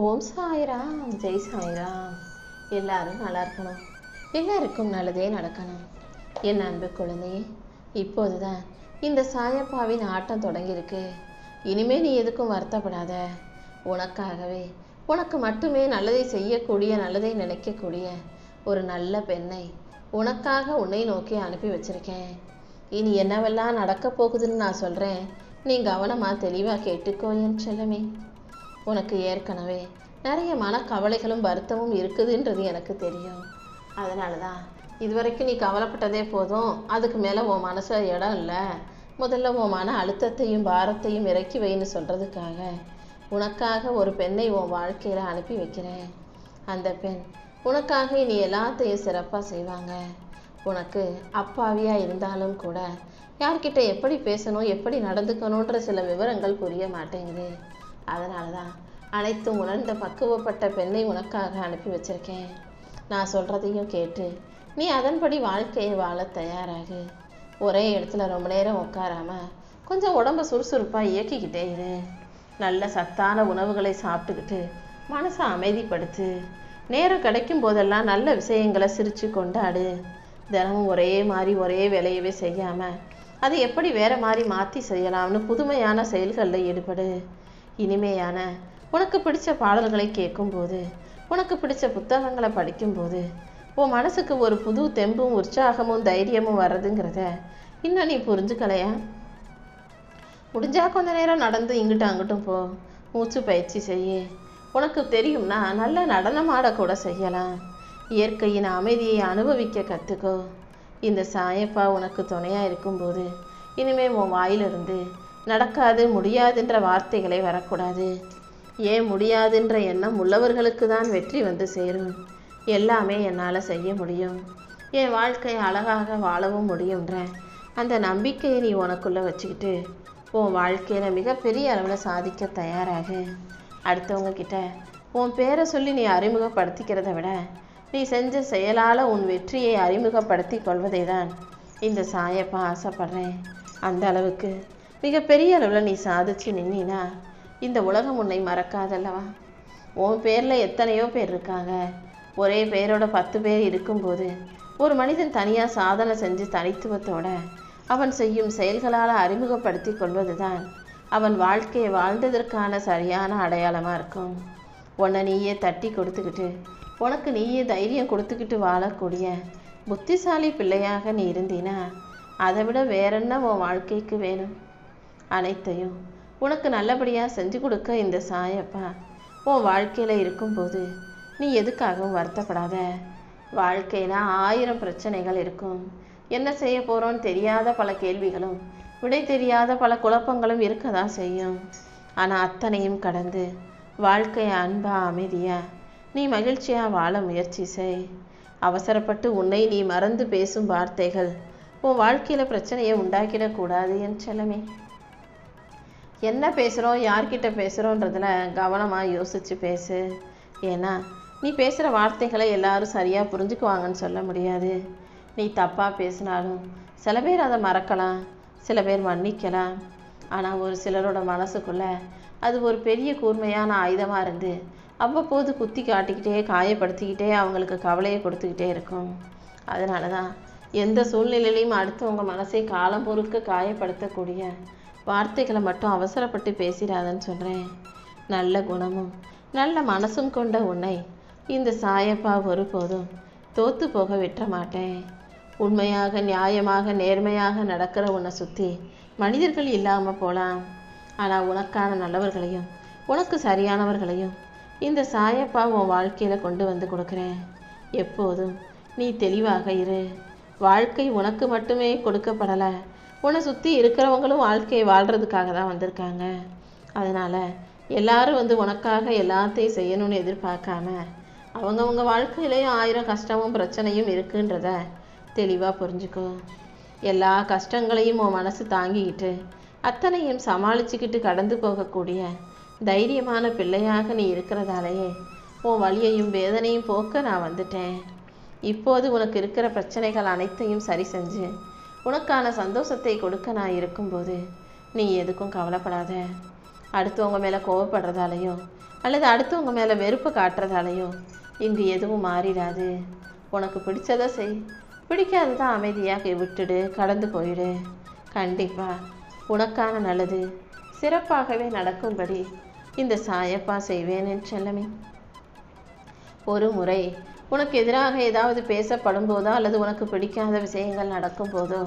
ஓம் சாய்ராம், ஜெய் சாய்ராம். எல்லாரும் நல்லா இருக்கணும், எல்லாருக்கும் நல்லதே நடக்கணும். என் அன்பு குழந்தையே, இப்போதுதான் இந்த சாயப்பாவின் ஆட்டம் தொடங்கியிருக்கு. இனிமே நீ எதுக்கும் வருத்தப்படாத. உனக்காகவே, உனக்கு மட்டுமே நல்லதை செய்யக்கூடிய, நல்லதை நினைக்கக்கூடிய ஒரு நல்ல பெண்ணை உனக்காக உன்னை நோக்கி அனுப்பி வச்சிருக்கேன். இனி என்னவெல்லாம் நடக்க போகுதுன்னு நான் சொல்றேன். நீ கவனமா தெளிவா கேட்டுக்கோ என் செல்லமே. உனக்கு ஏற்கனவே நிறைய மனக்கவலைகளும் வருத்தமும் இருக்குதுன்றது எனக்கு தெரியும். அதனால தான் இதுவரைக்கும் நீ கவலைப்பட்டதே போதும், அதுக்கு மேலே உன் மனசு இடம் இல்லை, முதல்ல உன் மன அழுத்தத்தையும் பாரத்தையும் இறக்கி வைன்னு சொல்கிறதுக்காக உனக்காக ஒரு பெண்ணை உன் வாழ்க்கையில் அனுப்பி வைக்கிறேன். அந்த பெண் உனக்காக இனி எல்லாத்தையும் சிறப்பாக செய்வாங்க. உனக்கு அப்பாவியாக இருந்தாலும் கூட யார்கிட்ட எப்படி பேசணும், எப்படி நடந்துக்கணுன்ற சில விவரங்கள் புரிய மாட்டேங்குது. அதனால தான் அனைத்தும் உணர்ந்த பக்குவப்பட்ட பெண்ணை உனக்காக அனுப்பி வச்சிருக்கேன். நான் சொல்கிறதையும் கேட்டு நீ அதன்படி வாழ்க்கையை வாழ தயாராகு. ஒரே இடத்துல ரொம்ப நேரம் உட்காராம கொஞ்சம் உடம்ப சுறுசுறுப்பாக இயக்கிக்கிட்டே இரு. நல்ல சத்தான உணவுகளை சாப்பிட்டுக்கிட்டு மனசை அமைதிப்படுத்து. நேரம் கிடைக்கும் போதெல்லாம் நல்ல விஷயங்களை சிரித்து கொண்டாடு. தினமும் ஒரே மாதிரி ஒரே வேலையவே செய்யாமல் அதை எப்படி வேறு மாதிரி மாற்றி செய்யலாம்னு புதுமையான செயல்களில் ஈடுபடு. இனிமையான உனக்கு பிடிச்ச பாடல்களை கேட்கும்போது, உனக்கு பிடிச்ச புத்தகங்களை படிக்கும்போது உன் மனசுக்கு ஒரு புது தெம்பும் உற்சாகமும் தைரியமும் வர்றதுங்கிறத இன்னும் நீ புரிஞ்சுக்கலையா? முடிஞ்சா கொஞ்ச நேரம் நடந்து இங்கிட்டும் அங்கிட்டும் போ, மூச்சு பயிற்சி செய்ய. உனக்கு தெரியும்னா நல்ல நடனம் ஆடக்கூட செய்யலாம். இயற்கையின் அமைதியை அனுபவிக்க கற்றுக்கோ. இந்த சாயப்பா உனக்கு துணையாக இருக்கும்போது இனிமே உன் வாயிலிருந்து நடக்காது முடியாதுன்ற வார்த்தைகளே வரக்கூடாது. ஏன் முடியாதுன்ற எண்ணம் உள்ளவர்களுக்கு தான் வெற்றி வந்து சேரும். எல்லாமே என்னால் செய்ய முடியும், என் வாழ்க்கையை அழகாக வாழவும் முடியுன்ற அந்த நம்பிக்கையை நீ உனக்குள்ளே வச்சுக்கிட்டு உன் வாழ்க்கையில் மிகப்பெரிய அளவில் சாதிக்க தயாராகு. அடுத்தவங்க கிட்ட உன் பேரை சொல்லி நீ அறிமுகப்படுத்திக்கிறத விட நீ செஞ்ச செயலால் உன் வெற்றியை அறிமுகப்படுத்தி கொள்வதை தான் இந்த சாயப்பா ஆசைப்படுறேன். அந்த அளவுக்கு மிகப்பெரிய அளவில் நீ சாதிச்சு நின்னா இந்த உலகம் உன்னை மறக்காதல்லவா? உன் பேரில் எத்தனையோ பேர் இருக்காங்க. ஒரே பேரோட 10 பேர் இருக்கும்போது ஒரு மனிதன் தனியாக சாதனை செஞ்சு தனித்துவத்தோட அவன் செய்யும் செயல்களால் அறிமுகப்படுத்தி கொள்வது தான் அவன் வாழ்க்கையை வாழ்ந்ததற்கான சரியான அடையாளமாக இருக்கும். உன்னை நீயே தட்டி கொடுத்துக்கிட்டு, உனக்கு நீயே தைரியம் கொடுத்துக்கிட்டு வாழக்கூடிய புத்திசாலி பிள்ளையாக நீ இருந்தீனா அதை விட வேறென்ன உன் வாழ்க்கைக்கு வேணும்? அனைத்தையும் உனக்கு நல்லபடியாக செஞ்சு கொடுக்க இந்த சாயப்பா உன் வாழ்க்கையில் இருக்கும்போது நீ எதுக்காகவும் வருத்தப்படாத. வாழ்க்கையில் 1000 பிரச்சனைகள் இருக்கும். என்ன செய்ய போகிறோன்னு தெரியாத பல கேள்விகளும் விடை தெரியாத பல குழப்பங்களும் இருக்க தான் செய்யும். ஆனால் அத்தனையும் கடந்து வாழ்க்கையை அன்பாக அமைதியாக நீ மகிழ்ச்சியாக வாழ முயற்சி செய். அவசரப்பட்டு உன்னை நீ மறந்து பேசும் வார்த்தைகள் உன் வாழ்க்கையில் பிரச்சனையை உண்டாக்கிடக்கூடாது என் செல்லமே. என்ன பேசுகிறோம், யார்கிட்ட பேசுகிறோன்றதில் கவனமாக யோசித்து பேசு. ஏன்னா நீ பேசுகிற வார்த்தைகளை எல்லாரும் சரியாக புரிஞ்சுக்குவாங்கன்னு சொல்ல முடியாது. நீ தப்பாக பேசினாலும் சில பேர் அதை மறக்கலாம், சில பேர் மன்னிக்கலாம். ஆனால் ஒரு சிலரோட மனசுக்குள்ளே அது ஒரு பெரிய கூர்மையான ஆயுதமாக இருந்து அவ்வப்போது குத்தி காட்டிக்கிட்டே காயப்படுத்திக்கிட்டே அவங்களுக்கு கவலையை கொடுத்துக்கிட்டே இருக்கும். அதனால தான் எந்த சூழ்நிலையிலையும் அடுத்தவங்க மனசை காலம் பொறுக்க காயப்படுத்தக்கூடிய வார்த்தைகளை மட்டும் அவசரப்பட்டு பேசிடாதன்னு சொல்கிறேன். நல்ல குணமும் நல்ல மனசும் கொண்ட உன்னை இந்த சாயப்பா ஒருபோதும் தோற்று போக விட்டுற மாட்டேன். உண்மையாக நியாயமாக நேர்மையாக நடக்கிற உன்னை சுற்றி மனிதர்கள் இல்லாமல் போகலாம். ஆனால் உனக்கான நல்லவர்களையும் உனக்கு சரியானவர்களையும் இந்த சாயப்பா உன் வாழ்க்கையில் கொண்டு வந்து கொடுக்குறேன். எப்போதும் நீ தெளிவாக இரு. வாழ்க்கை உனக்கு மட்டுமே கொடுக்கப்படலை, உன்னை சுற்றி இருக்கிறவங்களும் வாழ்க்கையை வாழ்கிறதுக்காக தான் வந்திருக்காங்க. அதனால் எல்லாரும் வந்து உனக்காக எல்லாத்தையும் செய்யணும்னு எதிர்பார்க்காம அவங்கவுங்க வாழ்க்கையிலையும் 1000 கஷ்டமும் பிரச்சனையும் இருக்குன்றத தெளிவாக புரிஞ்சுக்கோ. எல்லா கஷ்டங்களையும் உன் மனசு தாங்கிக்கிட்டு அத்தனையும் சமாளிச்சுக்கிட்டு கடந்து போகக்கூடிய தைரியமான பிள்ளையாக நீ இருக்கிறதாலேயே உன் வலியையும் வேதனையும் போக்க நான் வந்துட்டேன். இப்போது உனக்கு இருக்கிற பிரச்சனைகள் அனைத்தையும் சரி செஞ்சு உனக்கான சந்தோஷத்தை கொடுக்க நான் இருக்கும்போது நீ எதுக்கும் கவலைப்படாத. அடுத்தவங்க மேலே கோவப்படுறதாலையும் அல்லது அடுத்தவங்க மேலே வெறுப்பு காட்டுறதாலையோ இங்கு எதுவும் மாறிடாது. உனக்கு பிடிச்சதை செய், பிடிக்காததான் அமைதியாக விட்டுடு, கடந்து போயிடு. கண்டிப்பா உனக்கான நல்லது சிறப்பாகவே நடக்கும்படி இந்த சாயப்பா செய்வேன் என் செல்லமே. ஒரு முறை உனக்கு எதிராக ஏதாவது பேசப்படும் போதோ அல்லது உனக்கு பிடிக்காத விஷயங்கள் நடக்கும் போதோ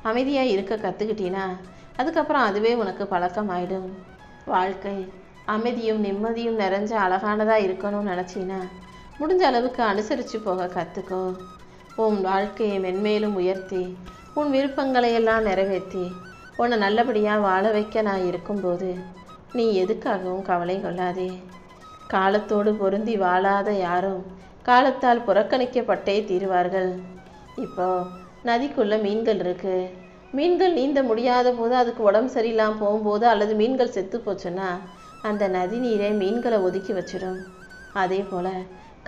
அமைதியாக இருக்க கற்றுக்கிட்டீன்னா அதுக்கப்புறம் அதுவே உனக்கு பழக்கமாயிடும். வாழ்க்கை அமைதியும் நிம்மதியும் நிறைஞ்ச அழகானதாக இருக்கணும்னு நினச்சின்னா முடிஞ்ச அளவுக்கு அனுசரித்து போக கற்றுக்கோ. உன் வாழ்க்கையை மென்மேலும் உயர்த்தி உன் விருப்பங்களை எல்லாம் நிறைவேற்றி உன்னை நல்லபடியாக வாழ வைக்க நான் இருக்கும்போது நீ எதுக்காகவும் கவலை கொள்ளாதே. காலத்தோடு பொருந்தி வாழாத யாரும் காலத்தால் புறக்கணிக்கப்பட்டே தீருவார்கள். இப்போ நதிக்குள்ள மீன்கள் இருக்கு. மீன்கள் நீந்த முடியாத போது, அதுக்கு உடம்பு சரியில்லாமல் போகும்போது அல்லது மீன்கள் செத்து போச்சுன்னா அந்த நதி நீரை மீன்களை ஒதுக்கி வச்சிடும். அதே போல்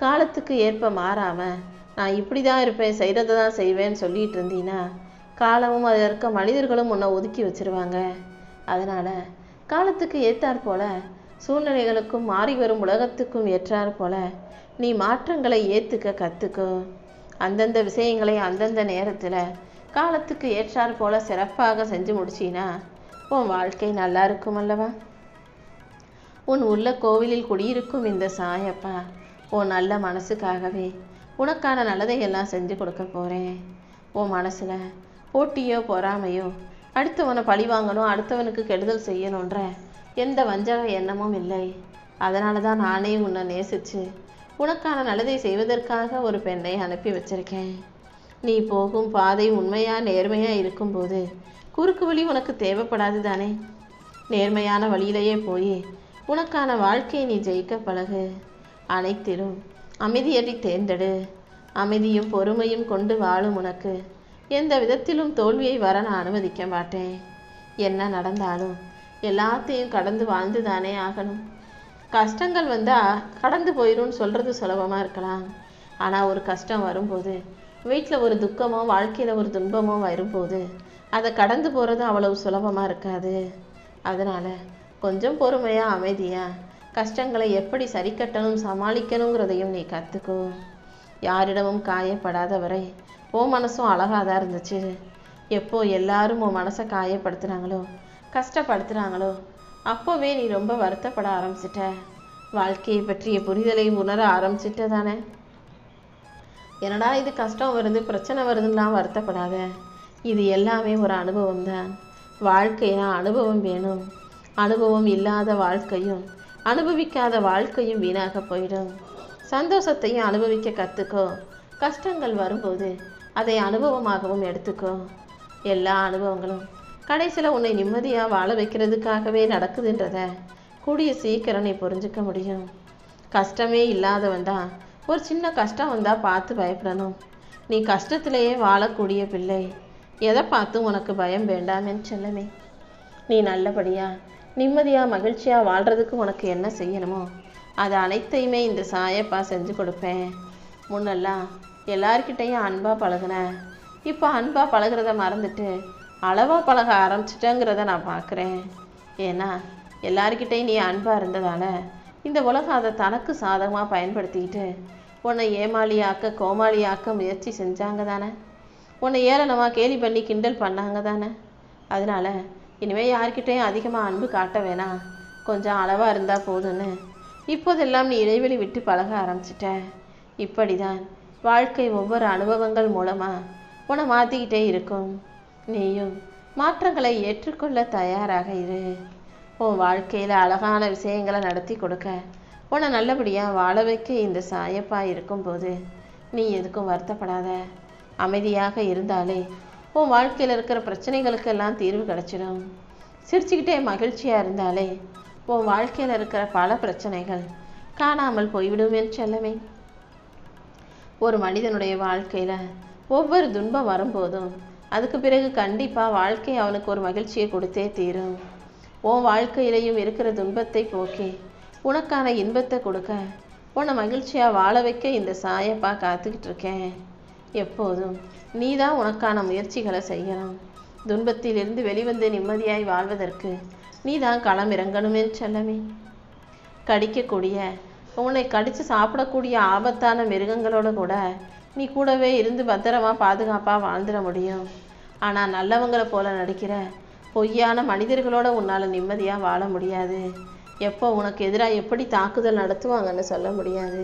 காலத்துக்கு ஏற்ப மாறாமல் நான் இப்படி தான் இருப்பேன், செய்கிறத தான் செய்வேன்னு சொல்லிட்டு இருந்தீங்கன்னா காலமும் அதில் இருக்க மனிதர்களும் உன்னை ஒதுக்கி வச்சிருவாங்க. அதனால் காலத்துக்கு ஏற்றாற் போல சூழ்நிலைகளுக்கும் மாறி வரும் உலகத்துக்கும் ஏற்றாற் போல நீ மாற்றங்களை ஏற்றுக்க கற்றுக்கோ. அந்தந்த விஷயங்களை அந்தந்த நேரத்தில் காலத்துக்கு ஏற்றாற் போல சிறப்பாக செஞ்சு முடிச்சின்னா உன் வாழ்க்கை நல்லா இருக்கும் அல்லவா? உன் உள்ள கோவிலில் குடியிருக்கும் இந்த சாயப்பா உன் நல்ல மனசுக்காகவே உனக்கான நல்லதை எல்லாம் செஞ்சு கொடுக்க போகிறேன். உன் மனசில் போட்டியோ பொறாமையோ அடுத்தவனை பழி வாங்கணும், அடுத்தவனுக்கு கெடுதல் செய்யணுன்ற எந்த வஞ்சக எண்ணமும் இல்லை. அதனால தான் நானே உன்னை நேசித்து உனக்கான நல்லதை செய்வதற்காக ஒரு பெண்ணை அனுப்பி வச்சிருக்கேன். நீ போகும் பாதை உண்மையாக நேர்மையாக இருக்கும்போது குறுக்கு வழி உனக்கு தேவைப்படாது தானே. நேர்மையான வழியிலேயே போய் உனக்கான வாழ்க்கையை நீ ஜெயிக்க பழகு. அனைத்திலும் அமைதியறி தேர்ந்தெடு. அமைதியும் பொறுமையும் கொண்டு வாழும் உனக்கு எந்த விதத்திலும் தோல்வியை வர நான் அனுமதிக்க மாட்டேன். என்ன நடந்தாலும் எல்லாத்தையும் கடந்து வாழ்ந்து தானே ஆகணும். கஷ்டங்கள் வந்தால் கடந்து போயிடும்னு சொல்கிறது சுலபமாக இருக்கலாம். ஆனால் ஒரு கஷ்டம் வரும்போது, வீட்டில் ஒரு துக்கமோ வாழ்க்கையில் ஒரு துன்பமோ வரும்போது அதை கடந்து போகிறது அவ்வளவு சுலபமாக இருக்காது. அதனால் கொஞ்சம் பொறுமையாக அமைதியாக கஷ்டங்களை எப்படி சரி கட்டணும் சமாளிக்கணுங்கிறதையும் நீ கற்றுக்கோ. யாரிடமும் காயப்படாத வரை உன் மனசும் அழகாக தான் இருந்துச்சு. எப்போ எல்லாரும் உன் மனசை காயப்படுத்துகிறாங்களோ கஷ்டப்படுத்துகிறாங்களோ அப்போவே நீ ரொம்ப வருத்தப்பட ஆரம்பிச்சிட்ட. வாழ்க்கையை பற்றிய புரிதலை உணர ஆரம்பிச்சிட்ட தானே. என்னடா இது கஷ்டம் வருது பிரச்சனை வருதுன்னெலாம் வருத்தப்படாத. இது எல்லாமே ஒரு அனுபவம் தான். வாழ்க்கைனா அனுபவம் வேணும். அனுபவம் இல்லாத வாழ்க்கையும் அனுபவிக்காத வாழ்க்கையும் வீணாக போயிடும். சந்தோஷத்தையும் அனுபவிக்க கற்றுக்கோ. கஷ்டங்கள் வரும்போது அதை அனுபவமாகவும் எடுத்துக்கோ. எல்லா அனுபவங்களும் கடைசியில் உன்னை நிம்மதியாக வாழ வைக்கிறதுக்காகவே நடக்குதுன்றத கூடிய சீக்கிரம் நீ புரிஞ்சுக்க முடியும். கஷ்டமே இல்லாதவன் தான் ஒரு சின்ன கஷ்டம் வந்தால் பார்த்து பயப்படணும். நீ கஷ்டத்திலேயே வாழக்கூடிய பிள்ளை. எதை பார்த்தும் உனக்கு பயம் வேண்டாம் என் செல்லமே. நீ நல்லபடியாக நிம்மதியாக மகிழ்ச்சியாக வாழ்கிறதுக்கு உனக்கு என்ன செய்யணுமோ அது அனைத்தையுமே இந்த சாயப்பா செஞ்சு கொடுப்பேன். முன்னெல்லாம் எல்லார்கிட்டையும் அன்பாக பழகினேன். இப்போ அன்பாக பழகிறத மறந்துட்டு அளவாக பழக ஆரம்பிச்சிட்டேங்கிறத நான் பார்க்குறேன். ஏன்னா எல்லார்கிட்டையும் நீ அன்பாக இருந்ததால் இந்த உலகம் அதை தனக்கு சாதகமாக பயன்படுத்திக்கிட்டு உன்னை ஏமாளியாக்க கோமாளியாக்க முயற்சி செஞ்சாங்க தானே. உன்னை ஏளனமாக கேலி பண்ணி கிண்டல் பண்ணாங்க தானே. அதனால் இனிமேல் யார்கிட்டையும் அதிகமாக அன்பு காட்ட வேணாம், கொஞ்சம் அளவாக இருந்தால் போதும்னு இப்போதெல்லாம் நீ இடைவெளி விட்டு பழக ஆரம்பிச்சிட்ட. இப்படி தான் வாழ்க்கை ஒவ்வொரு அனுபவங்கள் மூலமாக உன்னை மாற்றிக்கிட்டே இருக்கும். நீயும் மாற்றங்களை ஏற்றுக்கொள்ள தயாராக இரு. உன் வாழ்க்கையில் அழகான விஷயங்களை நடத்தி கொடுக்க உன்னை நல்லபடியாக வாழ வைக்க இந்த சாயப்பா இருக்கும்போது நீ எதுக்கும் வருத்தப்படாத. அமைதியாக இருந்தாலே உன் வாழ்க்கையில் இருக்கிற பிரச்சனைகளுக்கெல்லாம் தீர்வு கிடச்சிடும். சிரிச்சுக்கிட்டே மகிழ்ச்சியாக இருந்தாலே உன் வாழ்க்கையில் இருக்கிற பல பிரச்சனைகள் காணாமல் போய்விடும் என் செல்லமே. ஒரு மனிதனுடைய வாழ்க்கையில் ஒவ்வொரு துன்பம் வரும்போதும் அதுக்கு பிறகு கண்டிப்பாக வாழ்க்கை அவனுக்கு ஒரு மகிழ்ச்சியை கொடுத்தே தீரும். உன் வாழ்க்கையிலையும் இருக்கிற துன்பத்தை போக்கி உனக்கான இன்பத்தை கொடுக்க உன்னை மகிழ்ச்சியாக வாழ வைக்க இந்த சாயப்பா காத்துக்கிட்டு இருக்கேன். எப்போதும் நீ தான் உனக்கான முயற்சிகளை செய்யணும். துன்பத்திலிருந்து வெளிவந்து நிம்மதியாய் வாழ்வதற்கு நீ தான் களம் இறங்கணும் என் செல்லமே. கடிக்கக்கூடிய, உன்னை கடித்து சாப்பிடக்கூடிய ஆபத்தான மிருகங்களோட கூட நீ கூடவே இருந்து பத்திரமா பாதுகாப்பாக வாழ்ந்துட முடியும். ஆனால் நல்லவங்களை போல நடிக்கிற பொய்யான மனிதர்களோட உன்னால் நிம்மதியாக வாழ முடியாது. எப்போ உனக்கு எதிராக எப்படி தாக்குதல் நடத்துவாங்கன்னு சொல்ல முடியாது.